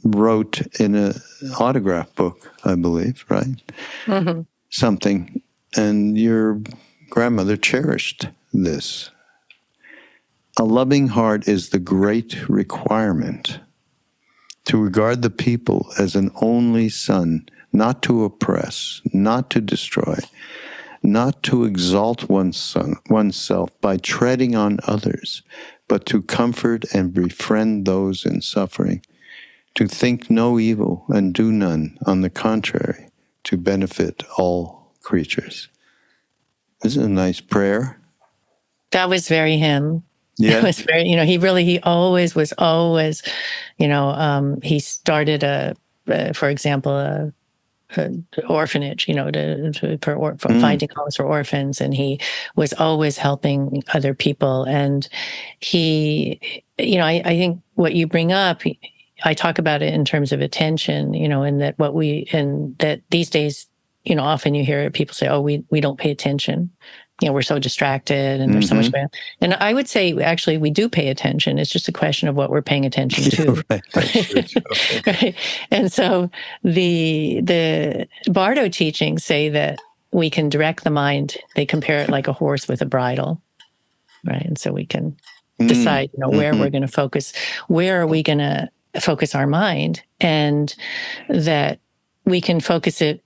Speaker 1: wrote in an autograph book, I believe, right? Something, and your grandmother cherished this. A loving heart is the great requirement. To regard the people as an only son, not to oppress, not to destroy, not to exalt oneself by treading on others, but to comfort and befriend those in suffering, to think no evil and do none, on the contrary, to benefit all creatures. This is a nice prayer.
Speaker 2: That was very him.
Speaker 1: Yeah.
Speaker 2: It was very, he always was, he started for example, orphanage, for finding homes for orphans, and he was always helping other people. And he, I think what you bring up, I talk about it in terms of attention, and that these days, often you hear people say, "Oh, we don't pay attention." We're so distracted and there's so much going on. And I would say, actually, we do pay attention. It's just a question of what we're paying attention to. Right. Right. And so the Bardo teachings say that we can direct the mind. They compare it like a horse with a bridle. Right. And so we can decide, where we're going to focus. Where are we going to focus our mind? And that we can focus it,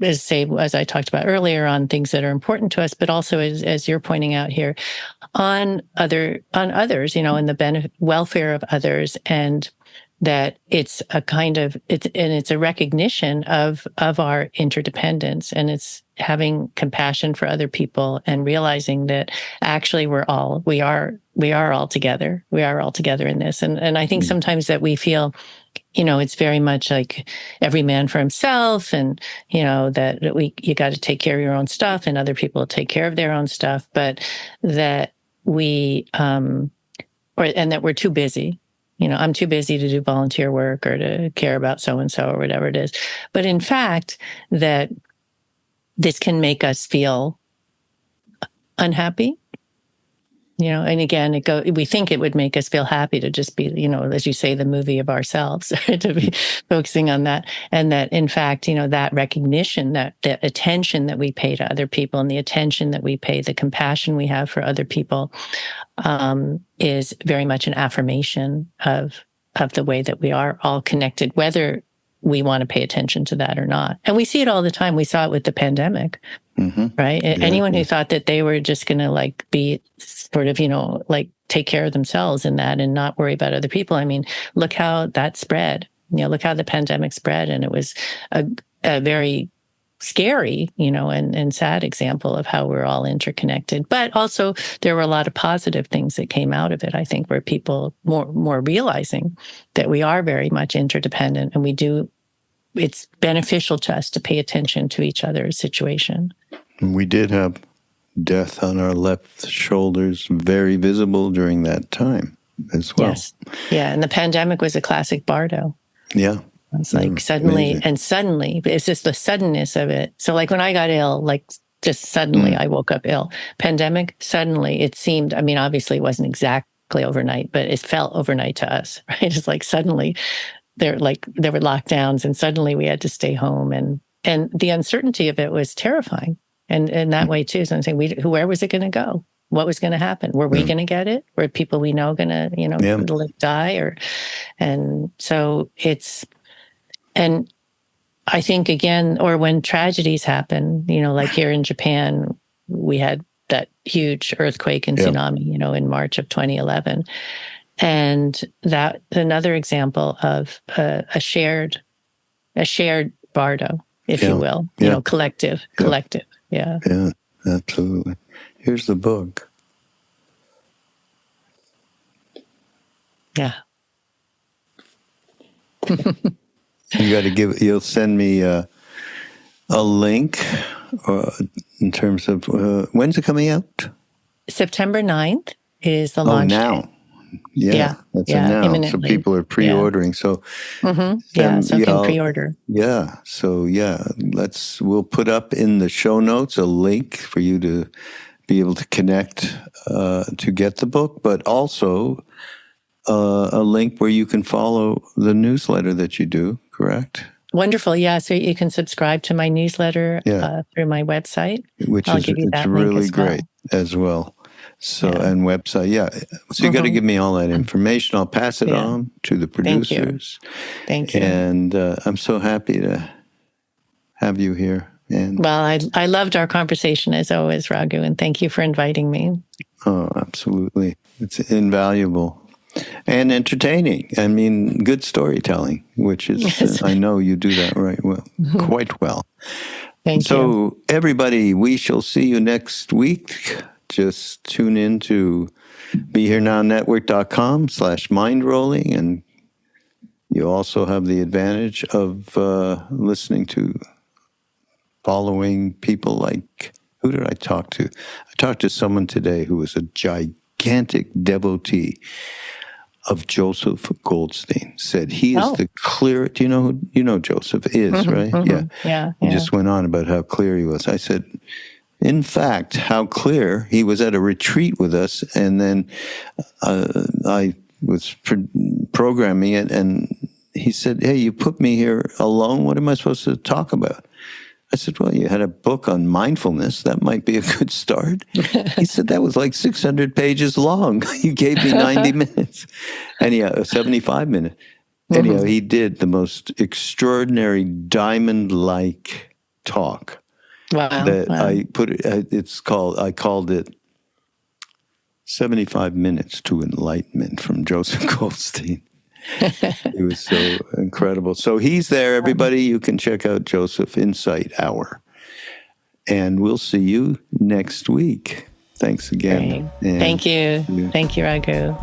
Speaker 2: as I talked about earlier, on things that are important to us, but also, as you're pointing out here, on others, and the welfare of others, and that it's a kind of it's a recognition of our interdependence, and it's having compassion for other people and realizing that actually we are all together. We are all together in this, and I think sometimes that we feel, it's very much like every man for himself, and, that you got to take care of your own stuff and other people take care of their own stuff, but that and that we're too busy. I'm too busy to do volunteer work or to care about so-and-so or whatever it is. But in fact, that this can make us feel unhappy. And again, we think it would make us feel happy to just be, as you say, the movie of ourselves, to be focusing on that. And that, in fact, that recognition, that the attention that we pay to other people and the attention that we pay, the compassion we have for other people, is very much an affirmation of the way that we are all connected, whether we want to pay attention to that or not. And we see it all the time. We saw it with the pandemic. Right. Yeah, anyone who thought that they were just going to be sort of, take care of themselves in that and not worry about other people. I mean, look how that spread, look how the pandemic spread. And it was a very scary, and sad example of how we're all interconnected. But also there were a lot of positive things that came out of it, I think, where people more realizing that we are very much interdependent, and it's beneficial to us to pay attention to each other's situation.
Speaker 1: We did have death on our left shoulders, very visible during that time as well.
Speaker 2: Yes. Yeah. And the pandemic was a classic Bardo.
Speaker 1: Yeah.
Speaker 2: It's like suddenly, it's just the suddenness of it. So when I got ill, just suddenly I woke up ill. Pandemic, suddenly it seemed, obviously it wasn't exactly overnight, but it felt overnight to us, right? It's like suddenly there were lockdowns and suddenly we had to stay home, and the uncertainty of it was terrifying. And in that way too, so I'm saying, where was it going to go? What was going to happen? Were we going to get it? Were people we know going to, die? And so and I think again, or when tragedies happen, like here in Japan, we had that huge earthquake and
Speaker 1: Yep.
Speaker 2: tsunami, in March of 2011. And that another example of a shared Bardo, if you will, collective. Yeah.
Speaker 1: Yeah, absolutely. Here's the book.
Speaker 2: Yeah.
Speaker 1: You'll send me a link in terms of, when's it coming out?
Speaker 2: September 9th is the launch
Speaker 1: now.
Speaker 2: day.
Speaker 1: Yeah, that's a now.
Speaker 2: Imminently.
Speaker 1: So people are pre-ordering. So
Speaker 2: can pre-order.
Speaker 1: Yeah. So we'll put up in the show notes a link for you to be able to connect to get the book, but also a link where you can follow the newsletter that you do, correct?
Speaker 2: Wonderful. Yeah. So you can subscribe to my newsletter through my website.
Speaker 1: It's really great as well. So, and website. Yeah. So you got to give me all that information. I'll pass it on to the producers.
Speaker 2: Thank you.
Speaker 1: And I'm so happy to have you here. And
Speaker 2: well, I loved our conversation as always, Raghu, and thank you for inviting me.
Speaker 1: Oh, absolutely. It's invaluable. And entertaining. I mean, good storytelling, which is, I know you do that quite well.
Speaker 2: Thank you.
Speaker 1: So, everybody, we shall see you next week. Just tune in to BeHereNowNetwork.com/mindrolling. And you also have the advantage of listening to following people like, who did I talk to? I talked to someone today who was a gigantic devotee of Joseph Goldstein. Said he is the clear. Do you know who Joseph is, right?
Speaker 2: Yeah.
Speaker 1: He just went on about how clear he was. I said, in fact, how clear he was at a retreat with us, and then I was programming it, and he said, "Hey, you put me here alone. What am I supposed to talk about?" I said, "Well, you had a book on mindfulness. That might be a good start." He said, "That was like 600 pages long. You gave me 90 minutes." Anyhow, 75 minutes. Anyhow, he did the most extraordinary diamond-like talk.
Speaker 2: Wow.
Speaker 1: I called it 75 Minutes to Enlightenment from Joseph Goldstein. It was so incredible. So he's there, everybody. You can check out Joseph Insight Hour. And we'll see you next week. Thanks again.
Speaker 2: Thank you. Thank you, Raghu.